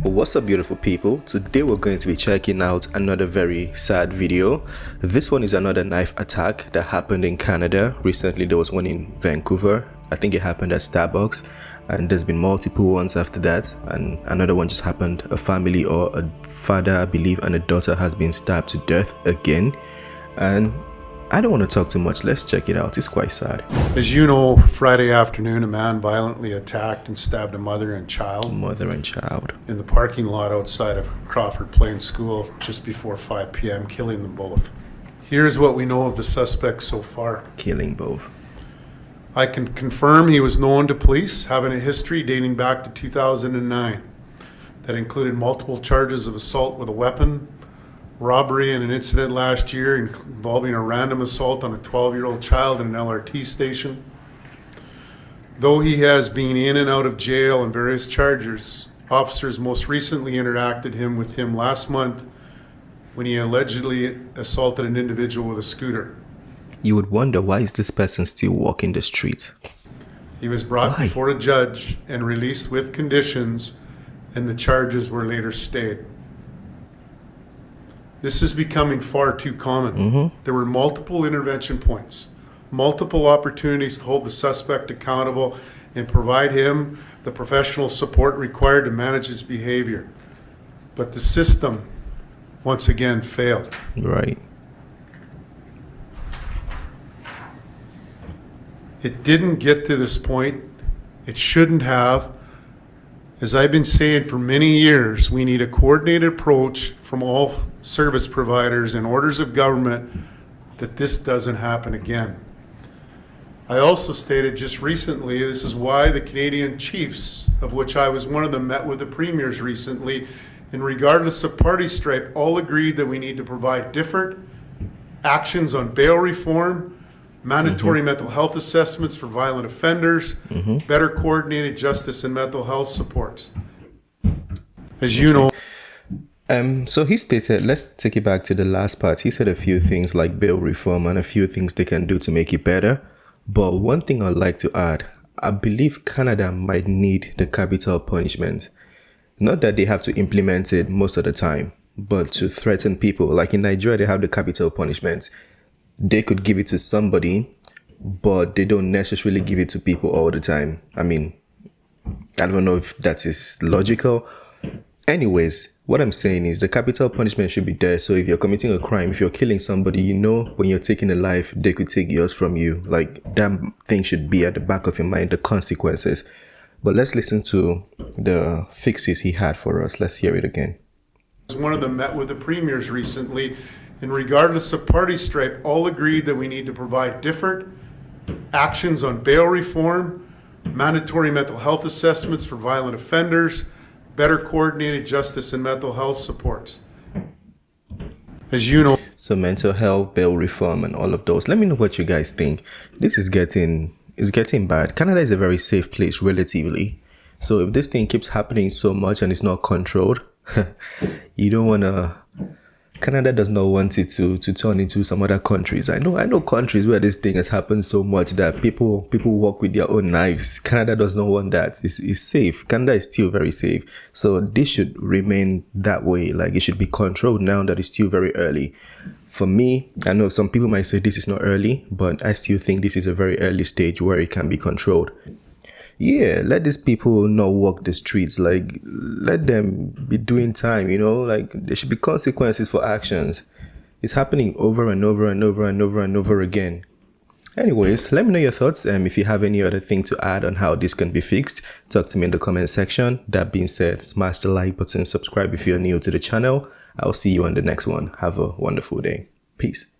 What's up, beautiful people? Today we're going to be checking out another very sad video. This one is another knife attack that happened in Canada. Recently there was one in Vancouver. I think it happened at Starbucks, and there's been multiple ones after that, and another one just happened. A family, or a father I believe, and a daughter has been stabbed to death again. And I don't want to talk too much. Let's check it out. It's quite sad. As you know, Friday afternoon, a man violently attacked and stabbed a mother and child in the parking lot outside of Crawford Plains School just before 5 p.m., killing them both. Here's what we know of the suspect so far. Killing both. I can confirm he was known to police, having a history dating back to 2009 that included multiple charges of assault with a weapon, robbery, and an incident last year involving a random assault on a 12-year-old child in an LRT station. Though he has been in and out of jail on various charges, officers most recently interacted with him last month when he allegedly assaulted an individual with a scooter. You would wonder, why is this person still walking the streets? He was brought before a judge and released with conditions, and the charges were later stayed. This is becoming far too common. There were multiple intervention points, multiple opportunities to hold the suspect accountable and provide him the professional support required to manage his behavior. But the system, once again, failed. Right. It didn't get to this point. It shouldn't have. As I've been saying for many years, we need a coordinated approach from all service providers and orders of government that this doesn't happen again. I also stated just recently, this is why the Canadian chiefs, of which I was one of them, met with the premiers recently, and regardless of party stripe, all agreed that we need to provide different actions on bail reform, mandatory mental health assessments for violent offenders, better coordinated justice and mental health supports. As you know. So he stated, let's take it back to the last part. He said a few things like bail reform and a few things they can do to make it better. But one thing I'd like to add, I believe Canada might need the capital punishment. Not that they have to implement it most of the time, but to threaten people. Like in Nigeria, they have the capital punishment. They could give it to somebody, but they don't necessarily give it to people all the time. I mean, I don't know if that is logical. Anyways, what I'm saying is the capital punishment should be there. So if you're committing a crime, if you're killing somebody, you know when you're taking a life, they could take yours from you. Like, that thing should be at the back of your mind, the consequences. But let's listen to the fixes he had for us. Let's hear it again. One of them met with the premiers recently, and regardless of party stripe, all agreed that we need to provide different actions on bail reform, mandatory mental health assessments for violent offenders, better coordinated justice and mental health supports. As you know. So mental health, bail reform, and all of those. Let me know what you guys think. This is getting bad. Canada is a very safe place, relatively. So if this thing keeps happening so much and it's not controlled, you don't want to. Canada does not want it to turn into some other countries. I know countries where this thing has happened so much that people walk with their own knives. Canada does not want that. It's safe. Canada is still very safe. So this should remain that way. Like, it should be controlled now that it's still very early. For me, I know some people might say this is not early, but I still think this is a very early stage where it can be controlled. Yeah, let these people not walk the streets. Like, let them be doing time, like there should be consequences for actions. It's happening over and over and over and over and over again. Anyways, let me know your thoughts. If you have any other thing to add on how this can be fixed, talk to me in the comment section. That being said, smash the like button, subscribe if you're new to the channel. I'll see you on the next one. Have a wonderful day. Peace.